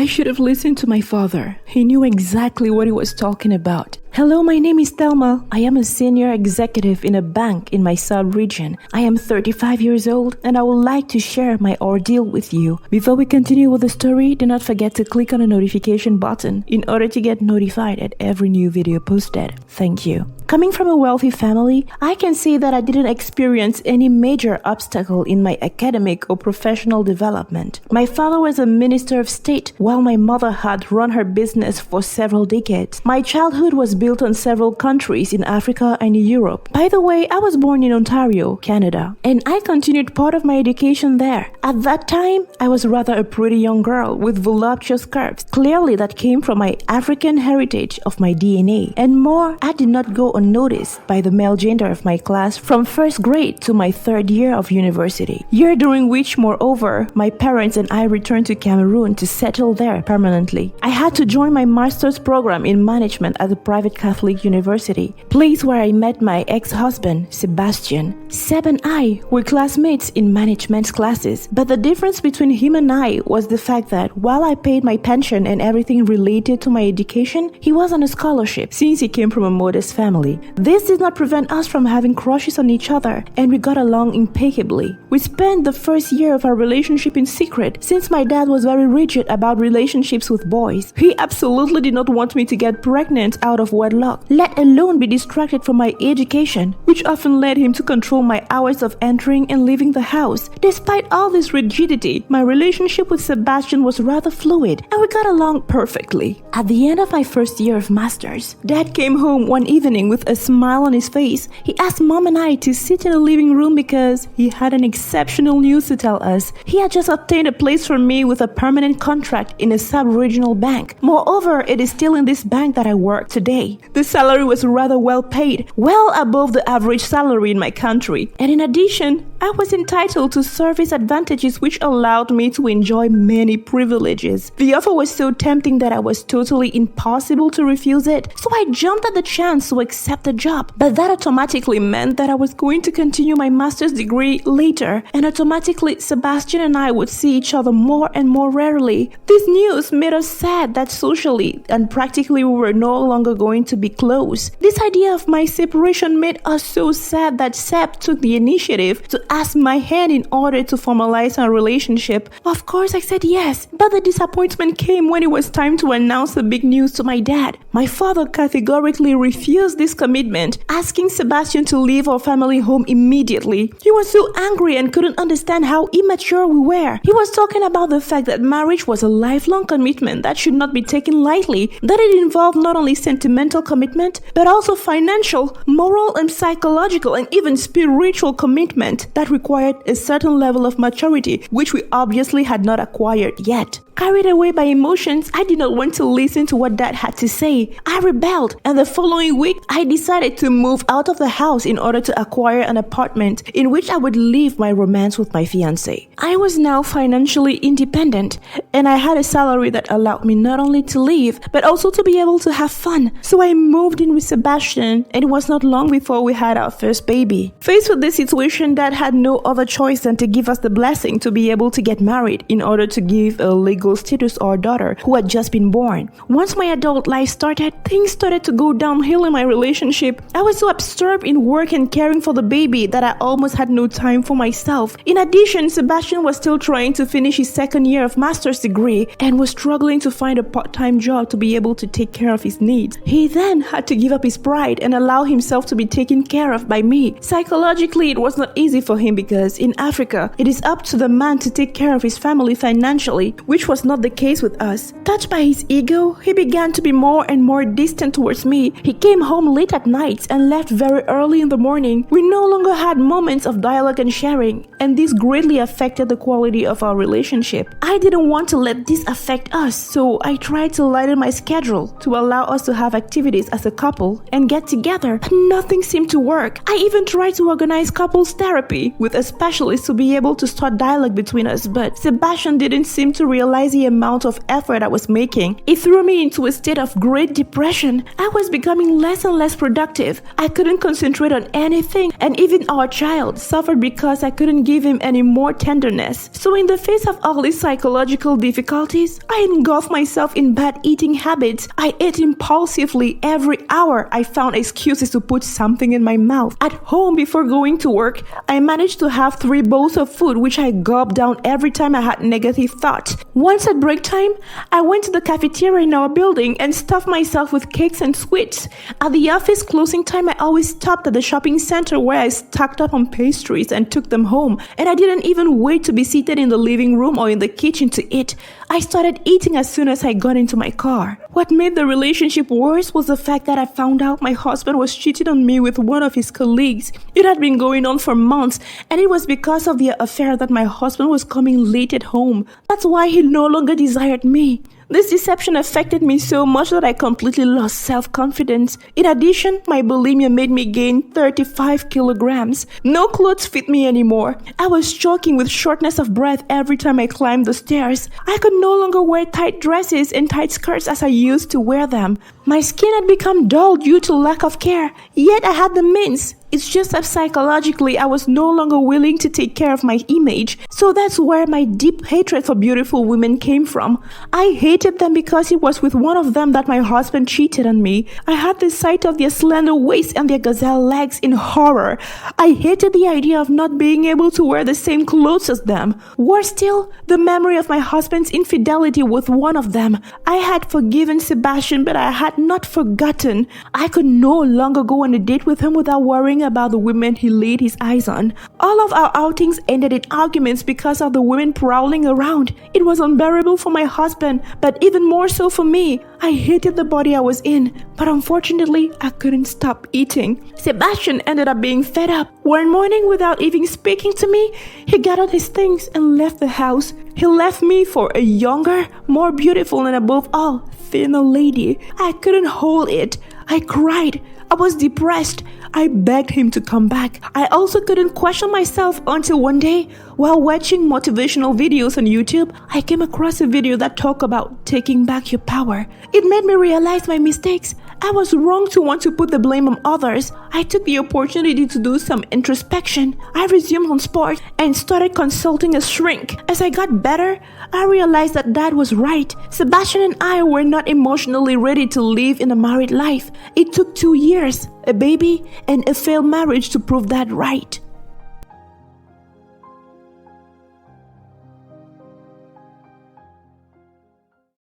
I should have listened to my father. He knew exactly what he was talking about. Hello, my name is Thelma. I am a senior executive in a bank in my sub-region. I am 35 years old and I would like to share my ordeal with you. Before we continue with the story, do not forget to click on the notification button in order to get notified at every new video posted. Thank you. Coming from a wealthy family, I can say that I didn't experience any major obstacle in my academic or professional development. My father was a minister of state, while my mother had run her business for several decades. My childhood was built on several countries in Africa and Europe. By the way, I was born in Ontario, Canada, and I continued part of my education there. At that time, I was rather a pretty young girl with voluptuous curves. Clearly, that came from my African heritage of my DNA. And more, I did not go unnoticed by the male gender of my class from first grade to my third year of university. Year during which, moreover, my parents and I returned to Cameroon to settle there permanently. I had to join my master's program in management at a private Catholic university, place where I met my ex-husband, Sebastian. Seb and I were classmates in management classes, but the difference between him and I was the fact that while I paid my pension and everything related to my education, he was on a scholarship since he came from a modest family. This did not prevent us from having crushes on each other, and we got along impeccably. We spent the first year of our relationship in secret since my dad was very rigid about relationships with boys. He absolutely did not want me to get pregnant out of wedlock, let alone be distracted from my education, which often led him to control my hours of entering and leaving the house. Despite all this rigidity, my relationship with Sebastian was rather fluid, and we got along perfectly. At the end of my first year of masters, Dad came home one evening with a smile on his face. He asked Mom and I to sit in the living room because he had an exceptional news to tell us. He had just obtained a place for me with a permanent contract in a sub-regional bank. Moreover, it is still in this bank that I work today. The salary was rather well paid, well above the average salary in my country. And in addition, I was entitled to service advantages which allowed me to enjoy many privileges. The offer was so tempting that I was totally impossible to refuse it, so I jumped at the chance to accept the job. But that automatically meant that I was going to continue my master's degree later, and automatically Sebastian and I would see each other more and more rarely. This news made us sad that socially and practically we were no longer going to be close. This idea of my separation made us so sad that Seb took the initiative to ask my hand in order to formalize our relationship. Of course, I said yes, but the disappointment came when it was time to announce the big news to my dad. My father categorically refused this commitment, asking Sebastian to leave our family home immediately. He was so angry and couldn't understand how immature we were. He was talking about the fact that marriage was a lifelong commitment that should not be taken lightly, that it involved not only sentimental commitment, but also financial, moral and psychological and even spiritual commitment that required a certain level of maturity, which we obviously had not acquired yet. Carried away by emotions, I did not want to listen to what Dad had to say. I rebelled, and the following week, I decided to move out of the house in order to acquire an apartment in which I would live my romance with my fiancé. I was now financially independent, and I had a salary that allowed me not only to live, but also to be able to have fun. So I moved in with Sebastian, and it was not long before we had our first baby. Faced with this situation, Dad had no other choice than to give us the blessing to be able to get married in order to give a legal status to our daughter who had just been born. Once my adult life started, things started to go downhill in my relationship. I was so absorbed in work and caring for the baby that I almost had no time for myself. In addition, Sebastian was still trying to finish his second year of master's degree and was struggling to find a part-time job to be able to take care of his needs. He then had to give up his pride and allow himself to be taken care of by me. Psychologically, it was not easy for him because in Africa, it is up to the man to take care of his family financially, which was not the case with us. Touched by his ego, he began to be more and more distant towards me. He came home late at night and left very early in the morning. We no longer had moments of dialogue and sharing, and this greatly affected the quality of our relationship. I didn't want to let this affect us, so I tried to lighten my schedule to allow us to have activities as a couple and get together, but nothing seemed to work. I even tried to organize couples therapy with a specialist to be able to start dialogue between us, but Sebastian didn't seem to realize realized the amount of effort I was making, it threw me into a state of great depression. I was becoming less and less productive. I couldn't concentrate on anything, and even our child suffered because I couldn't give him any more tenderness. So in the face of all these psychological difficulties, I engulfed myself in bad eating habits. I ate impulsively every hour. I found excuses to put something in my mouth. At home before going to work, I managed to have 3 bowls of food which I gulped down every time I had negative thoughts. Once at break time, I went to the cafeteria in our building and stuffed myself with cakes and sweets. At the office closing time, I always stopped at the shopping center where I stocked up on pastries and took them home. And I didn't even wait to be seated in the living room or in the kitchen to eat. I started eating as soon as I got into my car. What made the relationship worse was the fact that I found out my husband was cheating on me with one of his colleagues. It had been going on for months, and it was because of the affair that my husband was coming late at home. That's why he no longer desired me. This deception affected me so much that I completely lost self-confidence. In addition, my bulimia made me gain 35 kilograms. No clothes fit me anymore. I was choking with shortness of breath every time I climbed the stairs. I could no longer wear tight dresses and tight skirts as I used to wear them. My skin had become dull due to lack of care, yet I had the means. It's just that psychologically I was no longer willing to take care of my image. So that's where my deep hatred for beautiful women came from. I hated them because it was with one of them that my husband cheated on me. I had the sight of their slender waist and their gazelle legs in horror. I hated the idea of not being able to wear the same clothes as them. Worse still, the memory of my husband's infidelity with one of them. I had forgiven Sebastian, but I had not forgotten. I could no longer go on a date with him without worrying about the women he laid his eyes on. All of our outings ended in arguments because of the women prowling around. It was unbearable for my husband, but even more so for me. I hated the body I was in, but unfortunately, I couldn't stop eating. Sebastian ended up being fed up. One morning, without even speaking to me, he gathered his things and left the house. He left me for a younger, more beautiful, and above all, thinner lady. I couldn't hold it. I cried. I was depressed. I begged him to come back. I also couldn't question myself until one day, while watching motivational videos on YouTube, I came across a video that talked about taking back your power. It made me realize my mistakes. I was wrong to want to put the blame on others. I took the opportunity to do some introspection. I resumed on sport and started consulting a shrink. As I got better, I realized that Dad was right. Sebastian and I were not emotionally ready to live in a married life. It took 2 years, a baby, and a failed marriage to prove that right.